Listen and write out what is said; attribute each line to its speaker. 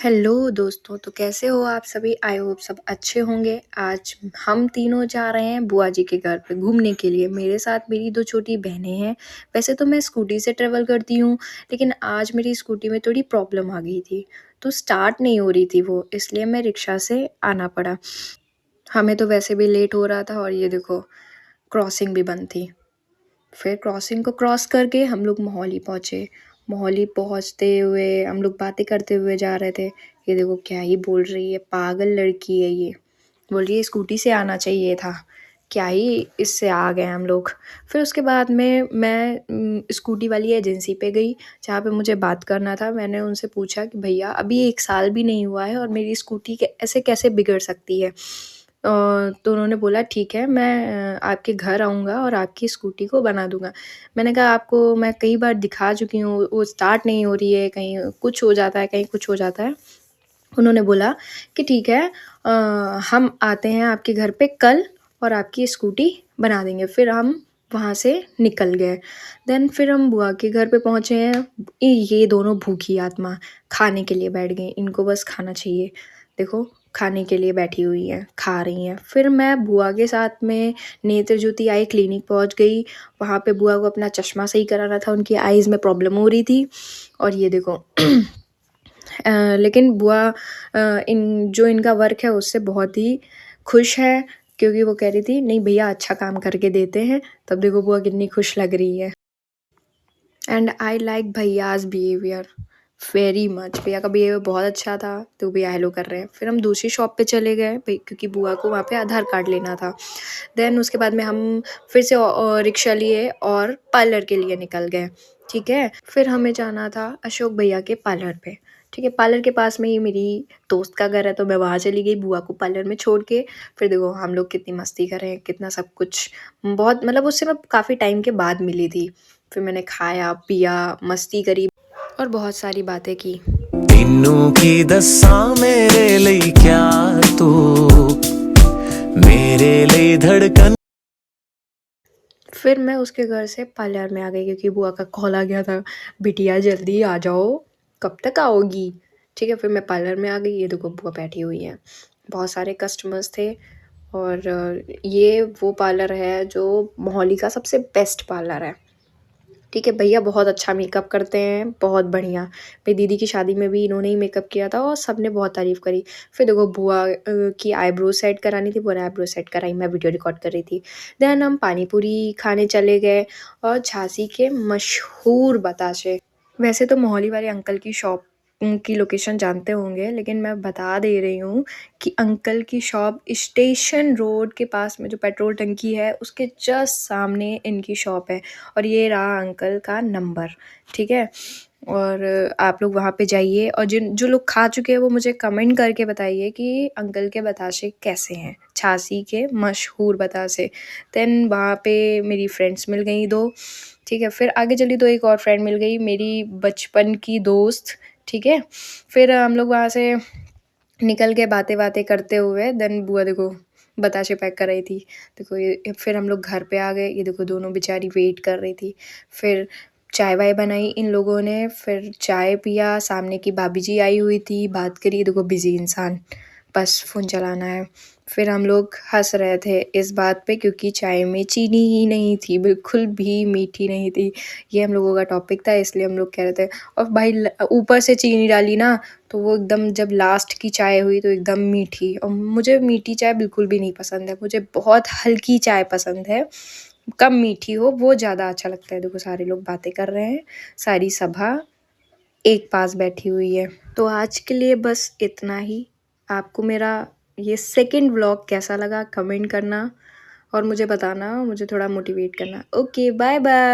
Speaker 1: Hello दोस्तों, तो कैसे हो आप सभी? आई होप सब अच्छे होंगे। आज हम तीनों जा रहे हैं बुआ जी के घर पे घूमने के लिए। मेरे साथ मेरी 2 छोटी बहनें हैं। वैसे तो मैं स्कूटी से ट्रैवल करती हूँ, लेकिन आज मेरी स्कूटी में थोड़ी प्रॉब्लम आ गई थी, तो स्टार्ट नहीं हो रही थी वो, इसलिए मैं रिक्शा से आना पड़ा। हमें तो वैसे भी लेट हो रहा था और ये देखो क्रॉसिंग भी बंद थी। फिर क्रॉसिंग को क्रॉस करके हम लोग मोहाली पहुँचे। मोहाली पहुँचते हुए हम लोग बातें करते हुए जा रहे थे। ये देखो क्या ही बोल रही है, पागल लड़की है ये। बोल रही है स्कूटी से आना चाहिए था, क्या ही इससे आ गए हम लोग। फिर उसके बाद में मैं स्कूटी वाली एजेंसी पे गई, जहाँ पे मुझे बात करना था। मैंने उनसे पूछा कि भैया अभी 1 साल भी नहीं हुआ है और मेरी स्कूटी ऐसे कैसे बिगड़ सकती है। तो उन्होंने बोला ठीक है, मैं आपके घर आऊँगा और आपकी स्कूटी को बना दूँगा। मैंने कहा आपको मैं कई बार दिखा चुकी हूँ, वो स्टार्ट नहीं हो रही है, कहीं कुछ हो जाता है, कहीं कुछ हो जाता है। उन्होंने बोला कि ठीक है, हम आते हैं आपके घर पे कल और आपकी स्कूटी बना देंगे। फिर हम वहाँ से निकल गए। देन फिर हम बुआ के घर पे पहुँचे हैं। ये दोनों भूखी आत्मा खाने के लिए बैठ गई, इनको बस खाना चाहिए। देखो खाने के लिए बैठी हुई हैं, खा रही हैं। फिर मैं बुआ के साथ में नेत्र ज्योति आई क्लिनिक पहुँच गई। वहाँ पे बुआ को अपना चश्मा सही कराना था, उनकी आइज़ में प्रॉब्लम हो रही थी। और ये देखो लेकिन बुआ इनका वर्क है उससे बहुत ही खुश है, क्योंकि वो कह रही थी नहीं भैया अच्छा काम करके देते हैं। तब देखो बुआ कितनी खुश लग रही है। एंड आई लाइक भैयाज़ बिहेवियर वेरी मच। भैया का बिहेवियर बहुत अच्छा था, तो भैया हेलो कर रहे हैं। फिर हम दूसरी शॉप पे चले गए भाई, क्योंकि बुआ को वहाँ पे आधार कार्ड लेना था। देन उसके बाद में हम फिर से रिक्शा लिए और पार्लर के लिए निकल गए। ठीक है, फिर हमें जाना था अशोक भैया के पार्लर पे। ठीक है, पार्लर के पास में ही मेरी दोस्त का घर है, तो मैं वहाँ चली गई बुआ को पार्लर में छोड़ के। फिर देखो हम लोग कितनी मस्ती कर रहे हैं, कितना सब कुछ बहुत, मतलब उससे मैं काफ़ी टाइम के बाद मिली थी। फिर मैंने खाया पिया, मस्ती करी और बहुत सारी बातें की।
Speaker 2: तेनू की दस्सां मेरे लिए क्या तू मेरे लिए धड़कन।
Speaker 1: फिर मैं उसके घर से पार्लर में आ गई, क्योंकि बुआ का कॉल आ गया था, बिटिया जल्दी आ जाओ, कब तक आओगी। ठीक है, फिर मैं पार्लर में आ गई। ये देखो बुआ बैठी हुई हैं, बहुत सारे कस्टमर्स थे। और ये वो पार्लर है जो मोहाली का सबसे बेस्ट पार्लर है। ठीक है, भैया बहुत अच्छा मेकअप करते हैं, बहुत बढ़िया। मेरी दीदी की शादी में भी इन्होंने ही मेकअप किया था और सबने बहुत तारीफ़ करी। फिर देखो बुआ की आईब्रो सेट करानी थी, बुआ ने आईब्रो सेट कराई, मैं वीडियो रिकॉर्ड कर रही थी। देन हम पानी पूरी खाने चले गए और झांसी के मशहूर बताशे। वैसे तो मोहाली वाले अंकल की शॉप की लोकेशन जानते होंगे, लेकिन मैं बता दे रही हूँ कि अंकल की शॉप स्टेशन रोड के पास में जो पेट्रोल टंकी है उसके जस्ट सामने इनकी शॉप है। और ये रहा अंकल का नंबर। ठीक है, और आप लोग वहाँ पे जाइए और जो लोग खा चुके हैं वो मुझे कमेंट करके बताइए कि अंकल के बताशे कैसे हैं, झांसी के मशहूर बतासे। देन वहाँ पे मेरी फ्रेंड्स मिल गई 2। ठीक है, फिर आगे चली तो एक और फ्रेंड मिल गई, मेरी बचपन की दोस्त। ठीक है, फिर हम लोग वहाँ से निकल के बातें करते हुए, देन बुआ देखो बताशे पैक कर रही थी। देखो ये फिर हम लोग घर पे आ गए। ये देखो दोनों बेचारी वेट कर रही थी। फिर चाय वाय बनाई इन लोगों ने, फिर चाय पिया। सामने की भाभी जी आई हुई थी, बात करी। देखो बिजी इंसान, बस फ़ोन चलाना है। फिर हम लोग हंस रहे थे इस बात पे, क्योंकि चाय में चीनी ही नहीं थी, बिल्कुल भी मीठी नहीं थी। ये हम लोगों का टॉपिक था, इसलिए हम लोग कह रहे थे। और भाई ऊपर से चीनी डाली ना, तो वो एकदम जब लास्ट की चाय हुई तो एकदम मीठी। और मुझे मीठी चाय बिल्कुल भी नहीं पसंद है, मुझे बहुत हल्की चाय पसंद है, कम मीठी हो वो ज़्यादा अच्छा लगता है। देखो सारे लोग बातें कर रहे हैं, सारी सभा एक पास बैठी हुई है। तो आज के लिए बस इतना ही। आपको मेरा ये सेकंड व्लॉग कैसा लगा कमेंट करना और मुझे बताना, मुझे थोड़ा मोटिवेट करना। Okay bye bye.